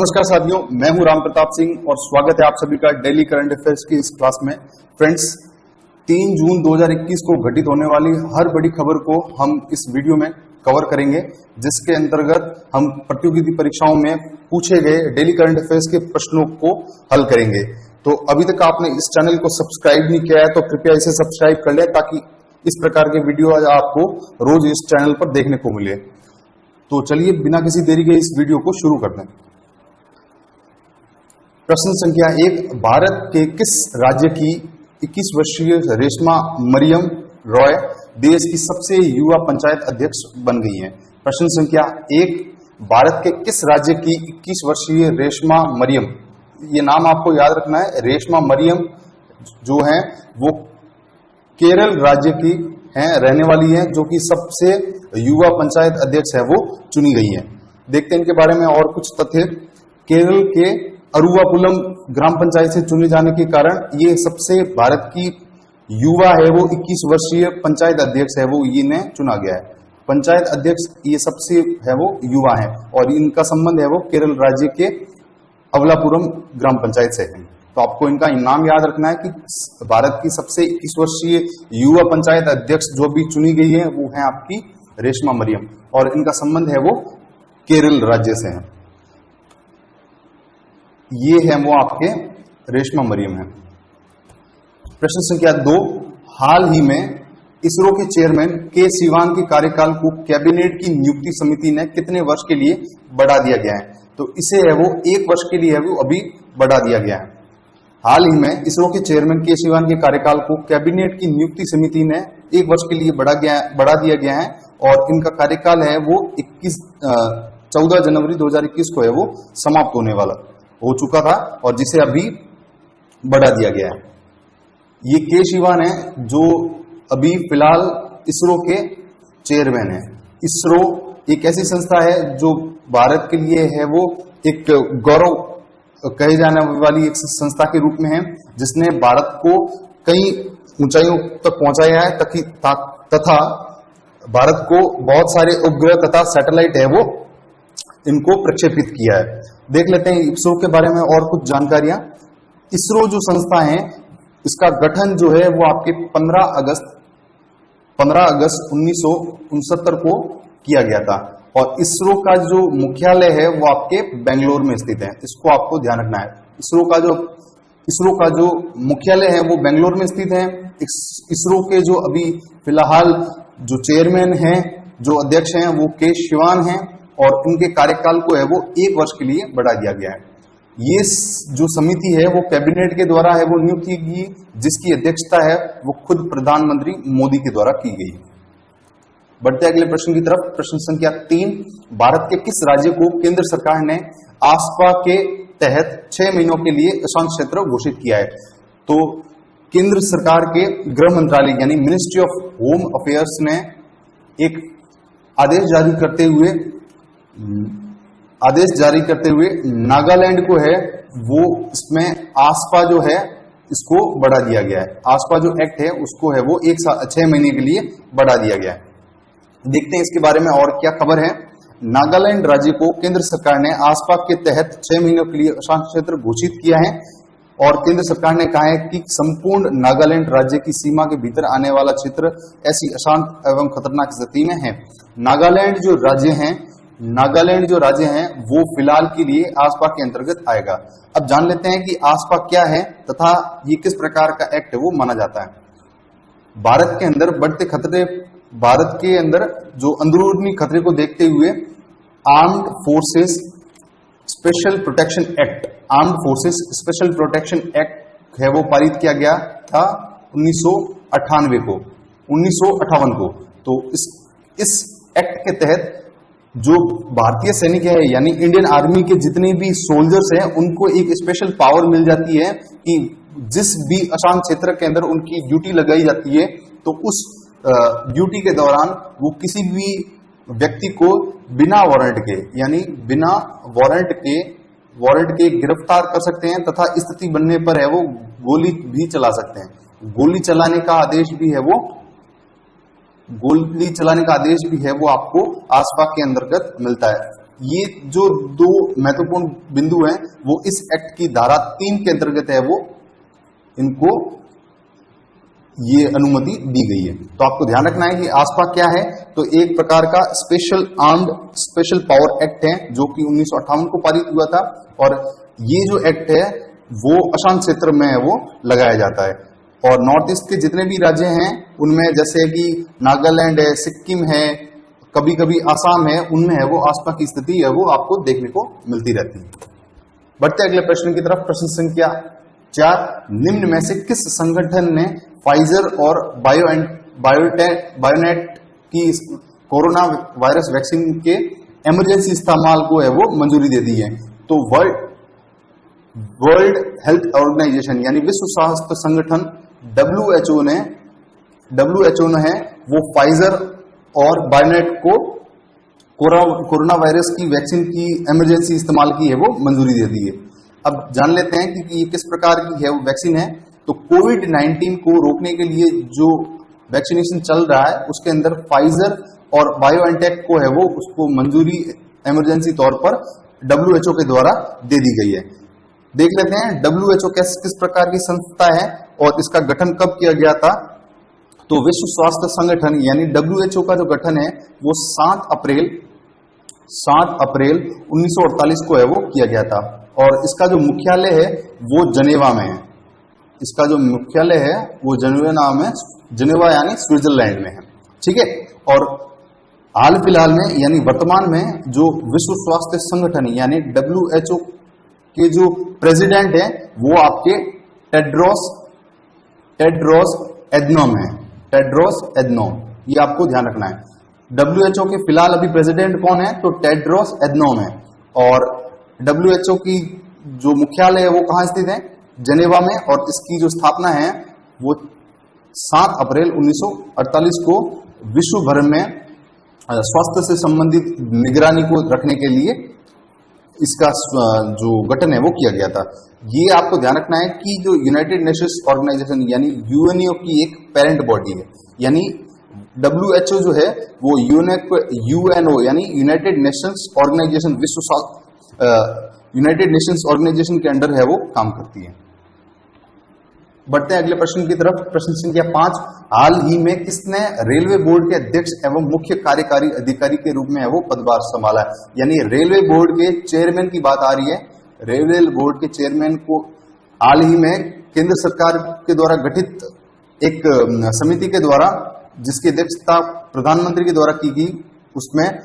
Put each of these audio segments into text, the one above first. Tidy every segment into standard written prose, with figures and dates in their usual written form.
नमस्कार साथियों, मैं हूं राम प्रताप सिंह और स्वागत है आप सभी का डेली करंट अफेयर्स की इस क्लास में। फ्रेंड्स, 3 जून 2021 को घटित होने वाली हर बड़ी खबर को हम इस वीडियो में कवर करेंगे, जिसके अंतर्गत हम प्रतियोगिता परीक्षाओं में पूछे गए डेली करंट अफेयर्स के प्रश्नों को हल करेंगे। तो अभी तक आपने इस चैनल को सब्सक्राइब नहीं किया है तो कृपया इसे सब्सक्राइब कर लें, ताकि इस प्रकार के वीडियो आपको रोज इस चैनल पर देखने को मिले। तो चलिए बिना किसी देरी के इस वीडियो को शुरू करते हैं। प्रश्न संख्या 1, भारत के किस राज्य की 21 वर्षीय रेशमा मरियम रॉय देश की सबसे युवा पंचायत अध्यक्ष बन गई हैं? प्रश्न संख्या 1, भारत के किस राज्य की 21 वर्षीय रेशमा मरियम, ये नाम आपको याद रखना है, रेशमा मरियम जो है वो केरल राज्य की हैं, रहने वाली हैं, जो कि सबसे युवा पंचायत अध्यक्ष है वो चुनी गई हैं। देखते हैं इनके बारे में और कुछ तथ्य। केरल के अरुवापुलम ग्राम पंचायत से चुने जाने के कारण ये सबसे भारत की युवा है वो 21 वर्षीय पंचायत अध्यक्ष है वो इन्हें चुना गया है। पंचायत अध्यक्ष ये सबसे है वो युवा है और इनका संबंध है वो केरल राज्य के अवलापुरम ग्राम पंचायत से है। तो आपको इनका नाम याद रखना है कि भारत की सबसे 21 वर्षीय युवा पंचायत अध्यक्ष जो भी चुनी गई है वो है आपकी रेशमा मरियम, और इनका संबंध है वो केरल राज्य से है। ये है वो आपके रेशमा मरियम है। प्रश्न संख्या 2, हाल ही में इसरो के चेयरमैन के सिवान के कार्यकाल को कैबिनेट की नियुक्ति समिति ने कितने वर्ष के लिए बढ़ा दिया गया है? तो इसे है वो 1 वर्ष के लिए है वो अभी बढ़ा दिया गया है। हाल ही में इसरो के चेयरमैन के सिवान के कार्यकाल को कैबिनेट की नियुक्ति समिति ने 1 वर्ष के लिए बढ़ा दिया गया है और इनका कार्यकाल है वो 14 जनवरी 2021 को है वो समाप्त हो चुका था और जिसे अभी बढ़ा दिया गया है। ये के सिवान है जो अभी फिलहाल इसरो के चेयरमैन है। इसरो एक ऐसी संस्था है जो भारत के लिए है वो एक गौरव कहे जाने वाली एक संस्था के रूप में है, जिसने भारत को कई ऊंचाइयों तक पहुंचाया है तथा भारत को बहुत सारे उपग्रह तथा सैटेलाइट है वो इनको प्रक्षेपित किया है। देख लेते हैं इसरो के बारे में और कुछ जानकारियां। इसरो जो संस्था है इसका गठन जो है वो आपके 15 अगस्त 1969 को किया गया था और इसरो का जो मुख्यालय है वो आपके बेंगलोर में स्थित है। इसको आपको ध्यान रखना है। इसरो का जो मुख्यालय है वो बेंगलोर में स्थित है। इसरो के जो अभी फिलहाल जो चेयरमैन हैं, जो अध्यक्ष हैं वो के शिवान हैं और उनके कार्यकाल को है वो 1 वर्ष के लिए बढ़ा दिया गया है। ये जो समिति है वो कैबिनेट के द्वारा है वो नियुक्त की गई, जिसकी अध्यक्षता है वो खुद प्रधानमंत्री मोदी के द्वारा की गई। बढ़ते अगले प्रश्न की तरफ। प्रश्न संख्या 3, भारत के किस राज्य को केंद्र सरकार ने आसपा के तहत 6 महीनों के लिए अशांत क्षेत्र घोषित किया है? तो केंद्र सरकार के गृह मंत्रालय यानी मिनिस्ट्री ऑफ होम अफेयर्स ने एक आदेश जारी करते हुए नागालैंड को है वो इसमें आसपा जो है इसको बढ़ा दिया गया है। आसपा जो एक्ट है उसको है वो 6 महीने के लिए बढ़ा दिया गया है। देखते हैं इसके बारे में और क्या खबर है। नागालैंड राज्य को केंद्र सरकार ने आसपा के तहत 6 महीनों के लिए अशांत क्षेत्र घोषित किया है और केंद्र सरकार ने कहा है कि संपूर्ण नागालैंड राज्य की सीमा के भीतर आने वाला क्षेत्र ऐसी अशांत एवं खतरनाक स्थिति में है। नागालैंड जो राज्य है वो फिलहाल के लिए आसपा के अंतर्गत आएगा। अब जान लेते हैं कि आसपा क्या है तथा ये किस प्रकार का एक्ट है वो माना जाता है। भारत के अंदर बढ़ते खतरे, भारत के अंदर जो अंदरूनी खतरे को देखते हुए armed forces special protection act है वो पारित किया गया था 1958 को। तो इस एक्ट के तहत जो भारतीय सैनिक है यानी इंडियन आर्मी के जितने भी सोल्जर्स हैं उनको एक स्पेशल पावर मिल जाती है कि जिस भी अशांत क्षेत्र के अंदर उनकी ड्यूटी लगाई जाती है तो उस ड्यूटी के दौरान वो किसी भी व्यक्ति को बिना वारंट के गिरफ्तार कर सकते हैं तथा स्थिति बनने पर है वो गोली भी चला सकते हैं। गोली चलाने का आदेश भी है वो आपको आसपा के अंतर्गत मिलता है। ये जो दो महत्वपूर्ण बिंदु हैं वो इस एक्ट की धारा 3 के अंतर्गत है, वो इनको ये अनुमति दी गई है। तो आपको ध्यान रखना है कि आसपा क्या है, तो एक प्रकार का special armed special power act है जो कि 1958 को पारित हुआ था, और ये जो एक्ट है वो अशांत क्षेत्र में है वो लगाया जाता है। और नॉर्थ ईस्ट के जितने भी राज्य हैं उनमें, जैसे कि नागालैंड है, सिक्किम है, कभी कभी आसाम है, उनमें है वो आसपा की स्थिति है वो आपको देखने को मिलती रहती है। बढ़ते अगले प्रश्न की तरफ। प्रश्न संख्या 4, निम्न में से किस संगठन ने फाइजर और बायोनेट की कोरोना वायरस वैक्सीन के इमरजेंसी इस्तेमाल को है वो मंजूरी दे दी है? तो वर्ल्ड हेल्थ ऑर्गेनाइजेशन यानी विश्व स्वास्थ्य संगठन WHO ने है वो फाइजर और बायोनेट को कोरोना वायरस की वैक्सीन की इमरजेंसी इस्तेमाल की है वो मंजूरी दे दी है। अब जान लेते हैं कि ये किस प्रकार की है वो वैक्सीन है। तो कोविड-19 को रोकने के लिए जो वैक्सीनेशन चल रहा है उसके अंदर फाइजर और बायोएनटेक को है वो उसको मंजूरी इमरजेंसी तौर पर WHO के द्वारा दे दी गई है। देख लेते हैं WHO किस प्रकार की संस्था है और इसका गठन कब किया गया था। तो विश्व स्वास्थ्य संगठन यानी WHO का जो गठन है वो 7 अप्रैल 1948 को है वो किया गया था, और इसका जो मुख्यालय है वो जनेवा में है। इसका जो मुख्यालय है वो जनेवा यानी स्विट्जरलैंड में है, ठीक है। और हाल फिलहाल में यानी वर्तमान में जो विश्व स्वास्थ्य संगठन यानी WHO के जो प्रेसिडेंट है वो आपके टेड्रोस एडनॉम है। टेड्रोस एडनॉम, ये आपको ध्यान रखना है। WHO के फिलहाल अभी प्रेसिडेंट कौन है? तो टेड्रोस एडनॉम है। और WHO की जो मुख्यालय है वो कहां स्थित है? जनेवा में। और इसकी जो स्थापना है वो 7 अप्रैल 1948 को विश्व भर में स्वास्थ्य से संबंधित निगरानी को रखने के लिए इसका जो गठन है वो किया गया था। ये आपको ध्यान रखना है कि जो यूनाइटेड नेशंस ऑर्गेनाइजेशन यानी UNO की एक पेरेंट बॉडी है, यानी WHO जो है वो UNO यानी United Nations Organisation United Nations Organisation के अंडर है वो काम करती है। बढ़ते हैं अगले प्रश्न की तरफ। प्रश्न संख्या 5, हाल ही में किसने रेलवे बोर्ड के अध्यक्ष एवं मुख्य कार्यकारी अधिकारी के रूप में है वो पदभार संभाला है? यानी रेलवे बोर्ड के चेयरमैन की बात आ रही है। रेलवे बोर्ड के चेयरमैन को हाल ही में केंद्र सरकार के द्वारा गठित एक समिति के द्वारा, जिसकी अध्यक्षता प्रधानमंत्री के द्वारा की गई, उसमें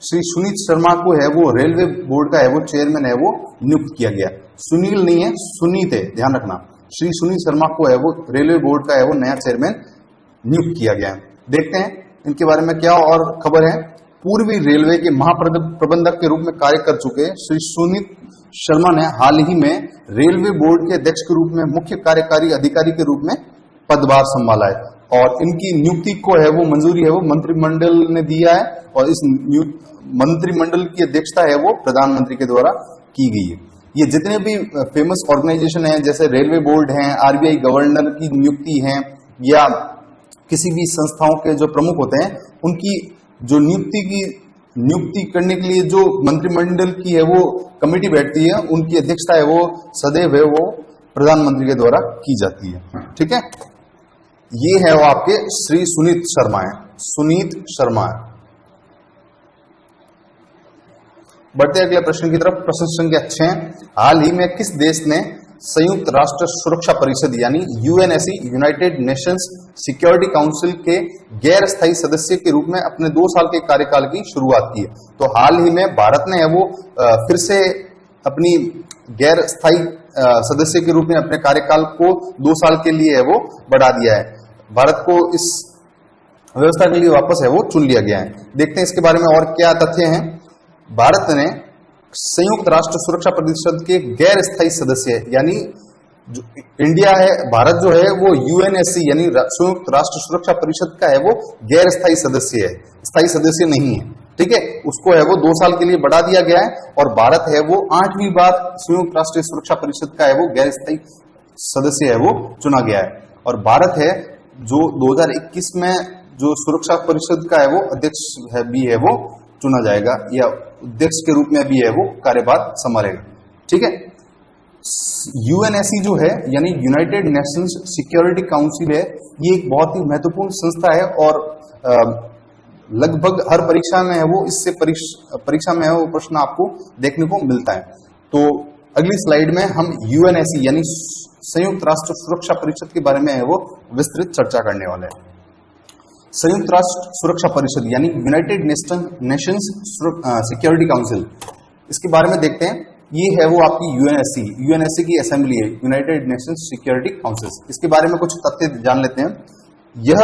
श्री सुनीत शर्मा को है वो रेलवे बोर्ड का है वो चेयरमैन है वो नियुक्त किया गया। सुनील नहीं है, सुनीत है, ध्यान रखना। श्री सुनील शर्मा को है वो रेलवे बोर्ड का है वो नया चेयरमैन नियुक्त किया गया है। देखते हैं इनके बारे में क्या और खबर है। पूर्वी रेलवे के महाप्रबंधक के रूप में कार्य कर चुके श्री सुनीत शर्मा ने हाल ही में रेलवे बोर्ड के अध्यक्ष के रूप में मुख्य कार्यकारी अधिकारी के रूप में पदभार संभाला है, और इनकी नियुक्ति को है वो मंजूरी है वो मंत्रिमंडल ने दिया है, और इस मंत्रिमंडल की अध्यक्षता है वो प्रधानमंत्री के द्वारा की गई है। ये जितने भी फेमस ऑर्गेनाइजेशन हैं जैसे रेलवे बोर्ड हैं, RBI गवर्नर की नियुक्ति है, या किसी भी संस्थाओं के जो प्रमुख होते हैं उनकी जो नियुक्ति करने के लिए जो मंत्रिमंडल की है वो कमेटी बैठती है, उनकी अध्यक्षता है वो सदैव है वो प्रधानमंत्री के द्वारा की जाती है, ठीक है। ये है वो आपके श्री सुनीत शर्मा है। बढ़ते अगले प्रश्न की तरफ। प्रश्न संख्या 6, हाल ही में किस देश ने संयुक्त राष्ट्र सुरक्षा परिषद यानी UNSC United Nations security council के गैर स्थायी सदस्य के रूप में अपने 2 साल के कार्यकाल की शुरुआत की है? तो हाल ही में भारत ने है वो फिर से अपनी गैर स्थायी सदस्य के रूप में अपने कार्यकाल को 2 साल के लिए है वो बढ़ा दिया है। भारत को इस व्यवस्था के लिए वापस है वो चुन लिया गया है। देखते हैं इसके बारे में और क्या तथ्य हैं। भारत ने संयुक्त राष्ट्र सुरक्षा परिषद के गैर स्थायी सदस्य यानी जो इंडिया है, भारत जो है वो UNSC यानी संयुक्त राष्ट्र सुरक्षा परिषद का है वो गैर स्थायी सदस्य है, स्थायी सदस्य नहीं है, ठीक है। उसको है वो 2 साल के लिए बढ़ा दिया गया है, और भारत है वो 8वीं बार संयुक्त राष्ट्र सुरक्षा परिषद का है वो गैर स्थायी सदस्य है वो चुना गया है। और भारत है जो 2021 में जो सुरक्षा परिषद का है वो अध्यक्ष भी है वो चुना जाएगा, या अध्यक्ष के रूप में भी है वो कार्यभार संभालेगा। ठीक है। यूएनएससी जो है यानी यूनाइटेड नेशंस सिक्योरिटी काउंसिल है, ये एक बहुत ही महत्वपूर्ण संस्था है और लगभग हर परीक्षा में है वो इससे परीक्षा में है वो प्रश्न आपको देखने को मिलता है। तो अगली स्लाइड में हम यूएनएससी यानी संयुक्त राष्ट्र सुरक्षा परिषद के बारे में है वो विस्तृत चर्चा करने वाले हैं। संयुक्त राष्ट्र सुरक्षा परिषद यानी यूनाइटेड नेशंस सिक्योरिटी काउंसिल, इसके बारे में देखते हैं। ये है वो आपकी यूएनएससी की असेंबली है, यूनाइटेड नेशंस सिक्योरिटी काउंसिल। इसके बारे में कुछ तथ्य जान लेते हैं। यह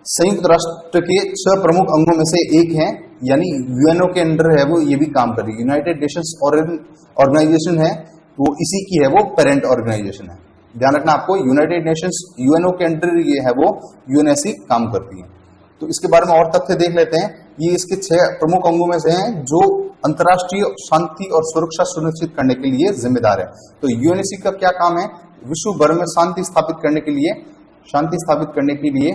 संयुक्त राष्ट्र के 6 प्रमुख अंगों में से एक है, यानी यूएनओ के अंडर है वो ये भी काम कर रही है। यूनाइटेड नेशंस ऑर्गेनाइजेशन है वो इसी की है वो पेरेंट ऑर्गेनाइजेशन है। ध्यान रखना आपको, यूनाइटेड नेशंस यूएनओ के अंडर ये है वो यूएनएससी काम करती है। तो इसके बारे में और तथ्य देख लेते हैं। ये इसके 6 प्रमुख अंगों में से हैं जो अंतर्राष्ट्रीय शांति और सुरक्षा सुनिश्चित करने के लिए जिम्मेदार है। तो यूएनएससी का क्या काम है? विश्व भर में शांति स्थापित करने के लिए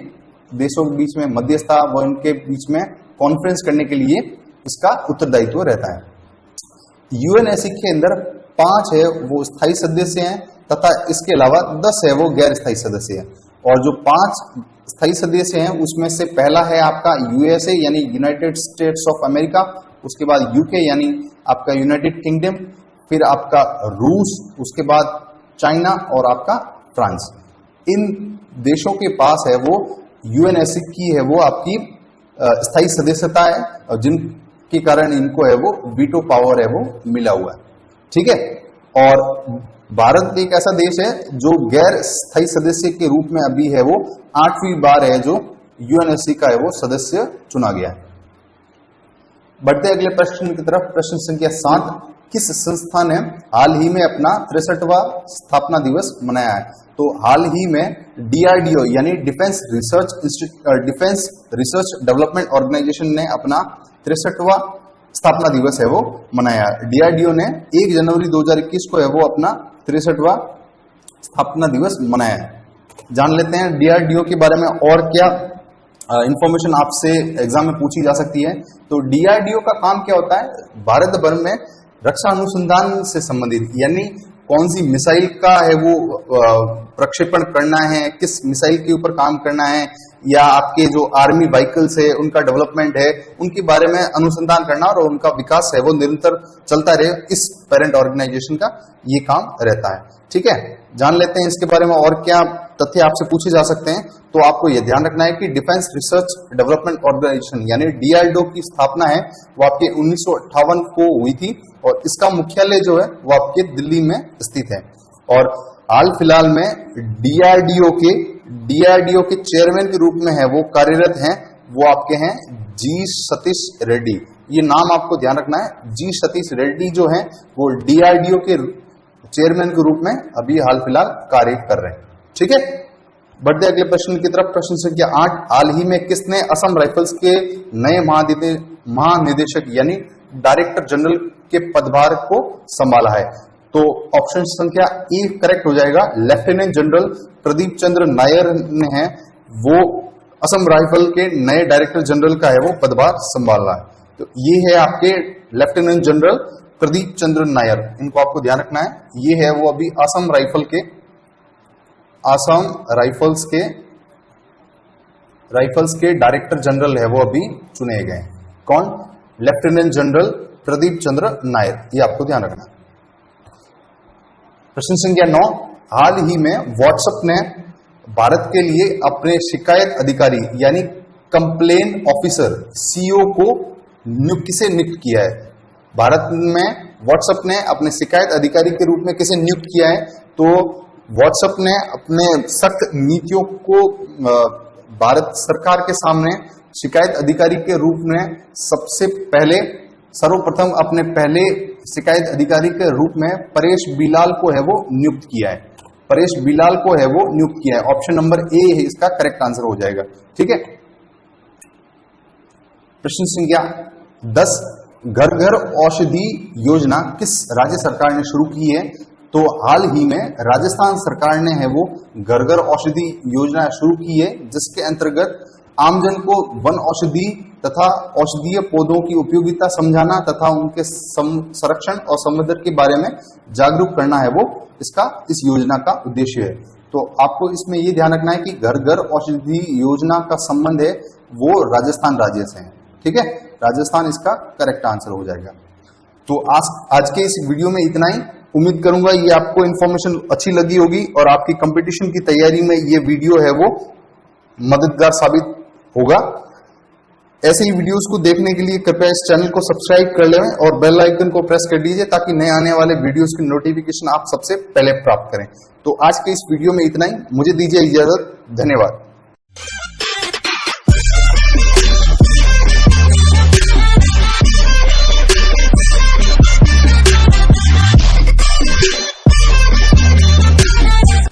देशों के बीच में मध्यस्थता व उनके बीच में कॉन्फ्रेंस करने के लिए इसका उत्तरदायित्व रहता है। यूएनएससी के अंदर 5 है वो स्थायी सदस्य हैं तथा इसके अलावा 10 है वो गैर स्थायी सदस्य हैं। और जो 5 स्थायी सदस्य हैं उसमें से पहला है आपका यूएसए यानी यूनाइटेड स्टेट्स ऑफ अमेरिका, उसके बाद यूके यानी आपका यूनाइटेड किंगडम, फिर आपका रूस, उसके बाद चाइना और आपका फ्रांस। इन देशों के पास है वो यूएनएससी की है वो आपकी स्थायी सदस्यता है और जिनके कारण इनको है वो वीटो पावर है वो मिला हुआ है। ठीक है। और भारत एक ऐसा देश है जो गैर स्थायी सदस्य के रूप में अभी है वो 8वीं बार है जो यूएनएससी का है वो सदस्य चुना गया है। बढ़ते अगले प्रश्न की तरफ। प्रश्न संख्या 7, किस संस्था ने हाल ही में अपना 63वां स्थापना दिवस मनाया है? तो हाल ही में डीआरडीओ यानी डिफेंस रिसर्च डेवलपमेंट ऑर्गेनाइजेशन ने अपना 63वां स्थापना दिवस है वो मनाया। डीआरडीओ ने 1 जनवरी 2021 को है वो अपना 63वां स्थापना दिवस मनाया है। जान लेते हैं डीआरडीओ के बारे में और क्या इंफॉर्मेशन आपसे एग्जाम में पूछी जा सकती है। तो डीआरडीओ का काम क्या होता है? भारत भर में रक्षा अनुसंधान से संबंधित यानी कौन सी मिसाइल का है वो प्रक्षेपण करना है, किस मिसाइल के ऊपर काम करना है, या आपके जो आर्मी व्हीकल्स है उनका डेवलपमेंट है उनके बारे में अनुसंधान करना और उनका विकास है वो निरंतर चलता रहे, इस पेरेंट ऑर्गेनाइजेशन का ये काम रहता है। ठीक है। जान लेते हैं इसके बारे में और क्या तथ्य आपसे पूछे जा सकते हैं। तो आपको यह ध्यान रखना है कि डिफेंस रिसर्च डेवलपमेंट ऑर्गेनाइजेशन यानी डीआरडीओ की स्थापना है वो आपके 1958 को हुई थी और इसका मुख्यालय जो है वो आपके दिल्ली में स्थित है। और हाल फिलहाल में डीआरडीओ के चेयरमैन के रूप में है वो कार्यरत हैं, वो आपके हैं जी सतीश रेड्डी। ये नाम आपको ध्यान रखना है। जी सतीश रेड्डी जो है वो डीआरडीओ के चेयरमैन के रूप में अभी हाल फिलहाल कार्य कर रहे हैं। ठीक है। बढ़ते अगले प्रश्न की तरफ। प्रश्न संख्या 8, हाल ही में किसने असम राइफल्स के नए महानिदेशक यानी डायरेक्टर जनरल के पदभार को संभाला है? तो ऑप्शन संख्या ए करेक्ट हो जाएगा। लेफ्टिनेंट जनरल प्रदीप चंद्र नायर ने है वो असम राइफल के नए डायरेक्टर जनरल का है वो पदभार संभाला है। तो ये है आपके लेफ्टिनेंट जनरल प्रदीप चंद्र नायर, इनको आपको ध्यान रखना है। ये है वो अभी असम राइफल्स के डायरेक्टर जनरल है वो अभी चुने गए। कौन? लेफ्टिनेंट जनरल प्रदीप चंद्र नायर, ये आपको ध्यान रखना है। प्रश्न संख्या 9, हाल ही में व्हाट्सएप ने भारत के लिए अपने शिकायत अधिकारी यानी कंप्लेन ऑफिसर सीओ को किसे नियुक्त किया है? भारत में व्हाट्सएप ने अपने शिकायत अधिकारी के रूप में किसे नियुक्त किया है? तो व्हाट्सएप ने अपने सख्त नीतियों को भारत सरकार के सामने शिकायत अधिकारी के रूप में सर्वप्रथम अपने पहले शिकायत अधिकारी के रूप में परेश बिलाल को है वो नियुक्त किया है। परेश बिलाल को है वो नियुक्त किया है। ऑप्शन नंबर ए है इसका करेक्ट आंसर हो जाएगा। ठीक है। प्रश्न संख्या 10, घर घर औषधि योजना किस राज्य सरकार ने शुरू की है? तो हाल ही में राजस्थान सरकार ने है वो घर घर औषधि योजना शुरू की है, जिसके अंतर्गत आमजन को वन औषधि तथा औषधीय पौधों की उपयोगिता समझाना तथा उनके संरक्षण और संवर्धन के बारे में जागरूक करना है, वो इस योजना का उद्देश्य है। तो आपको इसमें ये ध्यान रखना है कि घर घर औषधि योजना का संबंध है वो राजस्थान राज्य से है। ठीक है, राजस्थान इसका करेक्ट आंसर हो जाएगा। तो आज के इस वीडियो में इतना ही। उम्मीद करूंगा ये आपको इन्फॉर्मेशन अच्छी लगी होगी और आपकी कंपटीशन की तैयारी में ये वीडियो है वो मददगार साबित होगा। ऐसे ही वीडियोस को देखने के लिए कृपया इस चैनल को सब्सक्राइब कर लें और बेल आइकन को प्रेस कर दीजिए ताकि नए आने वाले वीडियोस की नोटिफिकेशन आप सबसे पहले प्राप्त करें। तो आज के इस वीडियो में इतना ही। मुझे दीजिए इजाजत। धन्यवाद।